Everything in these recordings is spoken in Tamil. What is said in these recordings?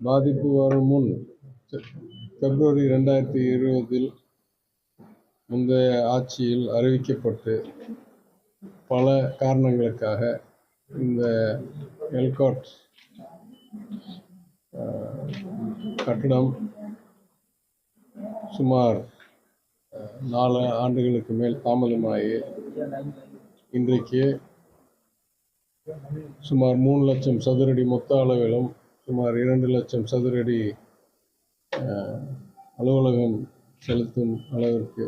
பாதிப்பு வரும் முன் பிப்ரவரி 2020 முந்தைய ஆட்சியில் அறிவிக்கப்பட்டு பல காரணங்களுக்காக இந்த எல்காட் கட்டடம் சுமார் 4 ஆண்டுகளுக்கு மேல் தாமதமாகி இன்றைக்கு சுமார் 3 லட்சம் சதுரடி மொத்த அளவிலும் சுமார் 2 லட்சம் சதுரடி அலுவலகம் செலுத்தும் அளவிற்கு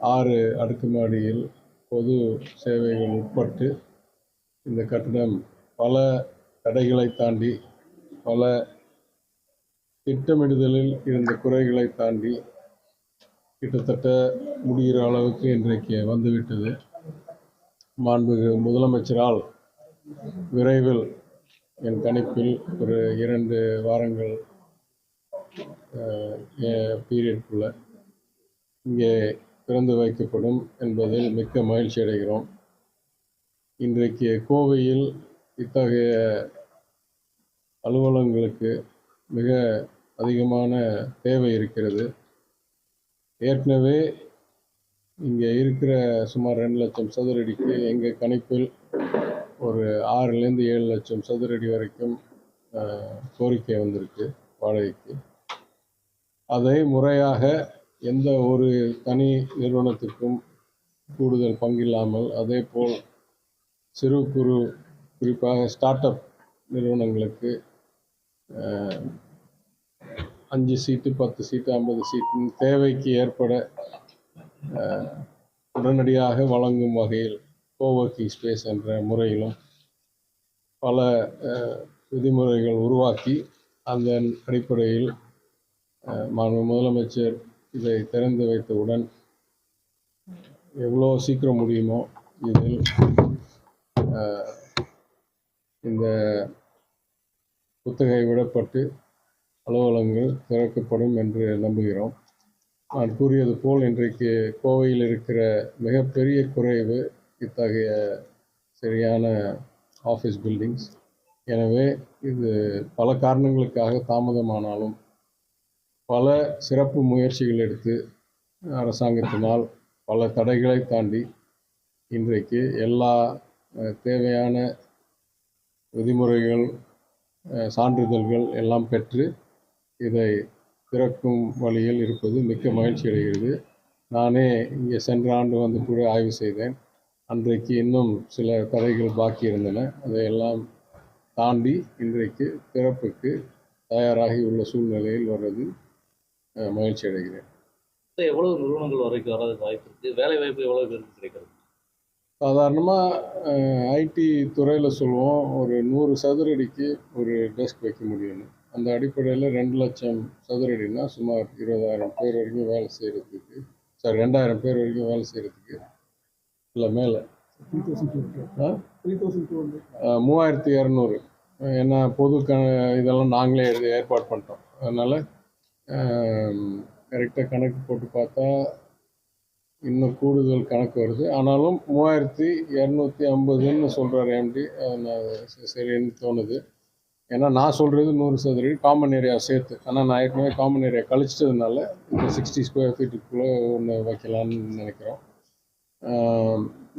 6 அடுக்குமாடியில் பொது சேவைகள் உட்பட்டு இந்த கட்டடம் பல தடைகளை தாண்டி பல திட்டமிடுதலில் இருந்த குறைகளை தாண்டி கிட்டத்தட்ட முடிகிற அளவுக்கு இன்றைக்கு வந்துவிட்டது. மாண்புமிகு முதலமைச்சரால் விரைவில் என் கணிப்பில் ஒரு 2 வாரங்கள் பீரியட்குள்ள இங்கே திறந்து வைக்கப்படும் என்பதில் மிக்க மகிழ்ச்சி அடைகிறோம். இன்றைக்கு கோவையில் இத்தகைய அலுவலகங்களுக்கு மிக அதிகமான தேவை இருக்கிறது. ஏற்கனவே இங்கே இருக்கிற சுமார் 2 லட்சம் சதுரடிக்கு எங்கள் கணிப்பில் ஒரு 6லேருந்து 7 லட்சம் சதுரடி வரைக்கும் கோரிக்கை வந்திருக்கு வாடகைக்கு. அதை முறையாக எந்த ஒரு தனி நிறுவனத்துக்கும் கூடுதல் பங்கில்லாமல், அதே போல் சிறு குறு குறிப்பாக ஸ்டார்ட் அப் நிறுவனங்களுக்கு 5 சீட்டு 10 சீட்டு 50 சீட்டு தேவைக்கு ஏற்பட உடனடியாக வழங்கும் வகையில் கோவர்க்கிங் ஸ்பேஸ் என்ற முறையிலும் பல விதிமுறைகள் உருவாக்கி அதன் அடிப்படையில் மாண்புமிகு முதலமைச்சர் இதை திறந்து வைத்தவுடன் எவ்வளோ சீக்கிரம் முடியுமோ இதில் இந்த குத்தகை விடப்பட்டு அலுவலகங்கள் திறக்கப்படும் என்று நம்புகிறோம். நான் கூறியது போல் இன்றைக்கு கோவையில் இருக்கிற மிகப்பெரிய குறைவு இத்தகைய சரியான ஆஃபீஸ் பில்டிங்ஸ். எனவே இது பல காரணங்களுக்காக தாமதமானாலும் பல சிறப்பு முயற்சிகள் எடுத்து அரசாங்கத்தினால் பல தடைகளை தாண்டி இன்றைக்கு எல்லா தேவையான விதிமுறைகள் சான்றிதழ்கள் எல்லாம் பெற்று இதை திறக்கும் வழியில் இருப்பது மிக்க மகிழ்ச்சி அடைகிறது. நானே இங்கே சென்ற ஆண்டு வந்து கூட ஆய்வு செய்தேன். அன்றைக்கு இன்னும் சில தடைகள் பாக்கி இருந்தன. அதையெல்லாம் தாண்டி இன்றைக்கு திறப்புக்கு தயாராகி உள்ள சூழ்நிலையில் வர்றது மகிழ்ச்சி அடைகிறேன். எவ்வளவு நிறுவனங்கள் வரைக்கும் வர்றதுக்கு வாய்ப்பு இருக்குது? வேலை வாய்ப்பு எவ்வளவு பேருக்கு கிடைக்கிறது? சாதாரணமாக ஐடி துறையில் சொல்லுவோம், ஒரு 100 சதுரடிக்கு ஒரு டெஸ்க் வைக்க முடியும்னு. அந்த அடிப்படையில் 2 லட்சம் சதுரடினா சுமார் 20,000 பேர் வரைக்கும் வேலை செய்கிறதுக்கு, 2,000 பேர் வரைக்கும் வேலை செய்கிறதுக்கு இல்லை மேலே 3,200. ஏன்னா பொது இதெல்லாம் நாங்களே ஏற்பாடு பண்ணிட்டோம். அதனால் கரெக்டாக கணக்கு போட்டு பார்த்தா இன்னும் கூடுதல் கணக்கு வருது. ஆனாலும் 3,250ன்னு சொல்கிறார் எம்டி. சரின்னு தோணுது. ஏன்னா நான் சொல்கிறது 100 சதுரடி காமன் ஏரியா சேர்த்து. ஆனால் நான் ஏற்கனவே காமன் ஏரியா கழிச்சிட்டதுனால இப்போ 60 ஸ்கொயர் ஃபீட்டுக்குள்ளே ஒன்று வைக்கலான்னு நினைக்கிறோம்.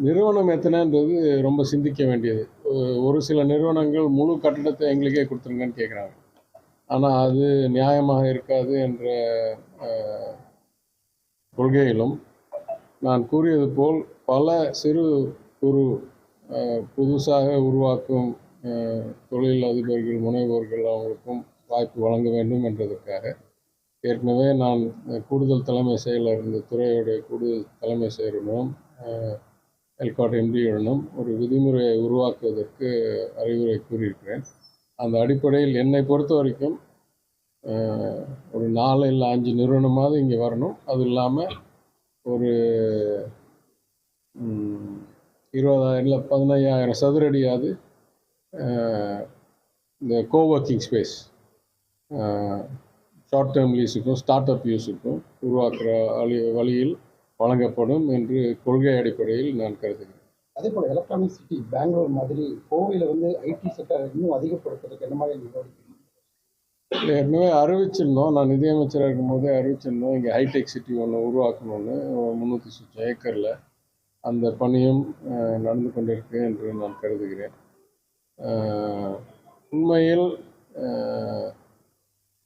நிறுவனம் எத்தனைன்றது ரொம்ப சிந்திக்க வேண்டியது. ஒரு சில நிறுவனங்கள் முழு கட்டடத்தை எங்களுக்கே கொடுத்துருங்கன்னு கேட்குறாங்க. ஆனால் அது நியாயமாக இருக்காது என்ற கொள்கையிலும் நான் கூறியது போல் பல சிறு குறு புதுசாக உருவாக்கும் தொழில் அதிபர்கள் முனைவோர்கள் அவங்களுக்கும் வாய்ப்பு வழங்க வேண்டும் என்றதற்காக ஏற்கனவே நான் கூடுதல் தலைமை செயலர் இந்த துறையுடைய கூடுதல் தலைமை செயலருடனும் எல்காட் எம்டியுடனும் ஒரு விதிமுறையை உருவாக்குவதற்கு அறிவுரை கூறியிருக்கிறேன். அந்த அடிப்படையில் என்னை பொறுத்த வரைக்கும் ஒரு 4 இல்லை 5 நிறுவனமாவது இங்கே வரணும். அது இல்லாமல் ஒரு 20,000 இல்லை 15,000 சதுரடியாவது இந்த கோவர்க்கிங் ஸ்பேஸ் ஷார்ட் டேர்ம் லீஸுக்கும் ஸ்டார்ட் அப் யூஸுக்கும் உருவாக்குற வழியில் வழங்கப்படும் என்று கொள்கை அடிப்படையில் நான் கருதுகிறேன். அதே போல எலக்ட்ரானிக் சிட்டி பெங்களூர் மாதிரி கோவையில் வந்து ஐடி செக்டர் இன்னும் அதிகப்படுத்துறதுக்கு என்ன மாதிரி நடவடிக்கை? ஏற்கனவே அறிவிச்சிருந்தோம். நான் நிதியமைச்சராக இருக்கும்போதே அறிவிச்சிருந்தோம். இங்கே ஹைடெக் சிட்டி ஒன்று உருவாக்கணும்னு 300 சுற்று ஏக்கரில். அந்த பணியும் நடந்து கொண்டிருக்கு என்று நான் கருதுகிறேன். உண்மையில்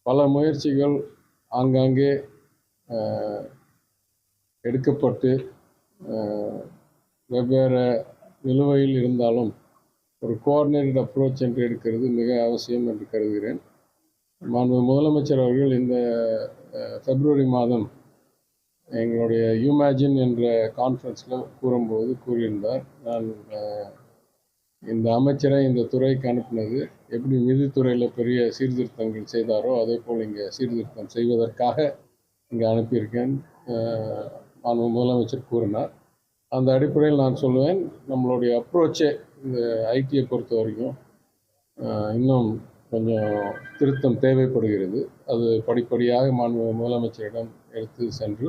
பல முயற்சிகள் ஆங்காங்கே எடுக்கப்பட்டு வெவ்வேறு நிலுவையில் இருந்தாலும் ஒரு கோஆர்டினேட்டட் அப்ரோச் என்று எடுக்கிறது மிக அவசியம் என்று கருதுகிறேன். மாண்புமிகு முதலமைச்சர் அவர்கள் இந்த பிப்ரவரி மாதம் எங்களுடைய யூமேஜின் என்ற கான்ஃபரன்ஸில் கூறியிருந்தார். நான் இந்த அமைச்சரை இந்த துறைக்கு அனுப்பினது எப்படி நிதித்துறையில் பெரிய சீர்திருத்தங்கள் செய்தாரோ அதே போல் இங்கே சீர்திருத்தம் செய்வதற்காக இங்கே அனுப்பியிருக்கேன் மாண்புமிகு முதலமைச்சர் கூறினார். அந்த அடிப்படையில் நான் சொல்லுவேன், நம்மளுடைய அப்ரோச்சே இந்த ஐடியை பொறுத்த வரைக்கும் இன்னும் கொஞ்சம் திருத்தம் தேவைப்படுகிறது. அது படிப்படியாக மாண்புமிகு முதலமைச்சரிடம் எடுத்து சென்று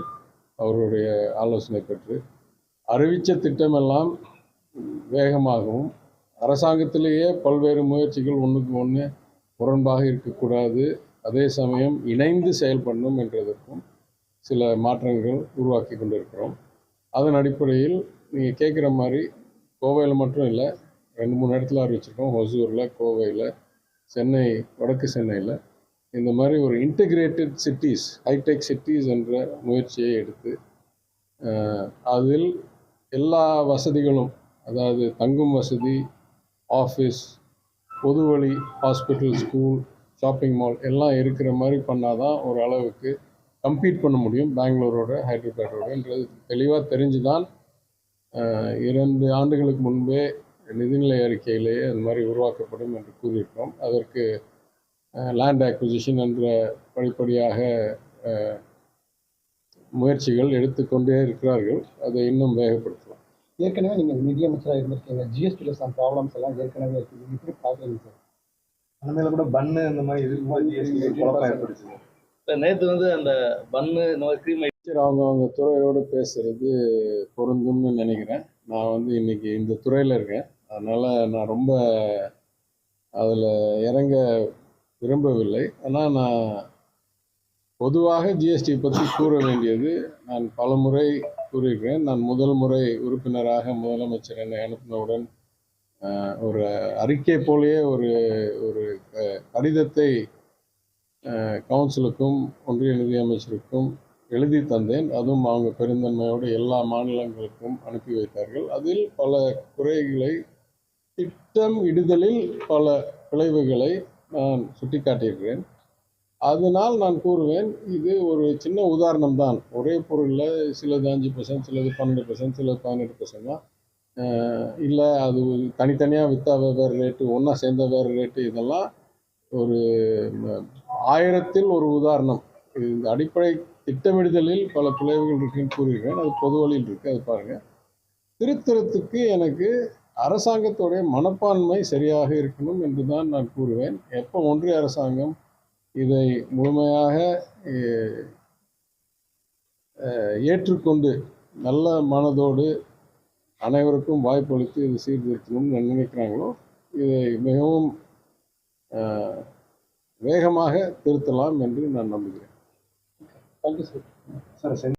அவருடைய ஆலோசனை பெற்று அறிவித்த திட்டமெல்லாம் வேகமாகவும் அரசாங்கத்திலேயே பல்வேறு முயற்சிகள் ஒன்றுக்கு ஒன்று முரண்பாக இருக்கக்கூடாது, அதே சமயம் இணைந்து செயல்படணும் என்றதற்கும் சில மாற்றங்கள் உருவாக்கி கொண்டிருக்கிறோம். அதன் அடிப்படையில் நீங்கள் கேட்குற மாதிரி கோவையில் மட்டும் இல்லை, 2-3 இடத்துல அறிவிச்சிருக்கோம். ஒசூரில், கோவையில், சென்னை, வடக்கு சென்னையில் இந்த மாதிரி ஒரு இன்டகிரேட்டட் சிட்டிஸ், ஹைடெக் சிட்டிஸ் என்ற முயற்சியை எடுத்து அதில் எல்லா வசதிகளும், அதாவது தங்கும் வசதி, ஆஃபீஸ், பொது வழி, ஹாஸ்பிட்டல், ஸ்கூல், ஷாப்பிங் மால் எல்லாம் இருக்கிற மாதிரி பண்ணால் தான் ஒரு அளவுக்கு கம்பீட் பண்ண முடியும் பெங்களூரோட, ஹைதராபாடோடன்றது தெளிவாக தெரிஞ்சு தான் 2 ஆண்டுகளுக்கு முன்பே நிதிநிலை அறிக்கையிலேயே அந்த மாதிரி உருவாக்கப்படும் என்று கூறியிருக்கிறோம். அதற்கு லேண்ட் அக்விசிஷன் என்ற படிப்படியாக முயற்சிகள் எடுத்துக்கொண்டே இருக்கிறார்கள். அதை இன்னும் வேகப்படுத்தலாம். ஏற்கனவே நீங்கள் நிதியமைச்சராக இருந்திருக்கீங்க. ஜிஎஸ்டியில் சம் ப்ராப்ளம்ஸ் எல்லாம் ஏற்கனவே இருக்குது. எப்படி பார்க்குறீங்க சார்? அந்த மேலே கூட பன்னு இந்த மாதிரி இதுக்கு ஜிஎஸ்டி குழப்பம் ஏற்படுச்சு. நேற்று வந்து அந்த பன்னு இந்த மாதிரி க்ரீம் அவங்க துறையோடு பேசுகிறது பொருந்தும்னு நினைக்கிறேன். நான் வந்து இன்னைக்கு இந்த துறையில் இருக்கேன், அதனால் நான் ரொம்ப அதில் இறங்க விரும்பவில்லை. ஆனால் நான் பொதுவாக ஜிஎஸ்டி பற்றி கூற வேண்டியது நான் பல முறை கூறியிருக்கிறேன். நான் முதல் முறை உறுப்பினராக முதலமைச்சர் என்னை அனுப்பினவுடன் ஒரு அறிக்கை போலேயே ஒரு கடிதத்தை கவுன்சிலுக்கும் ஒன்றிய நிதியமைச்சருக்கும் எழுதி தந்தேன். அதுவும் அவங்க பெருந்தன்மையோடு எல்லா மாநிலங்களுக்கும் அனுப்பி வைத்தார்கள். அதில் பல குறைகளை, திட்டம் இடுதலில் பல விளைவுகளை நான் சுட்டிக்காட்டியிருக்கிறேன். அதனால் நான் கூறுவேன், இது ஒரு சின்ன உதாரணம் தான். ஒரே பொருளில் சிலது 5%, சிலது 12%, சிலது 18% தான். இல்லை அது தனித்தனியாக விற்றா வேறு ரேட்டு, ஒன்றா சேர்ந்த வேறு ரேட்டு, இதெல்லாம் ஒரு 1000ல் ஒரு உதாரணம். இந்த அடிப்படை திட்டமிடுதலில் பல பிழைவுகள் இருக்குன்னு கூறுகிறேன். அது பொது வழியில் இருக்குது, அது பாருங்கள். திருத்தறத்துக்கு எனக்கு அரசாங்கத்தோடைய மனப்பான்மை சரியாக இருக்கணும் என்று தான் நான் கூறுவேன். எப்போ ஒன்றிய அரசாங்கம் இதை முழுமையாக ஏற்றுக்கொண்டு நல்ல மனதோடு அனைவருக்கும் வாய்ப்பளித்து இது சீர்திருத்தணும்னு நினைக்கிறாங்களோ, இதை மிகவும் வேகமாக திருத்தலாம் என்று நான் நம்புகிறேன். Thank you sir.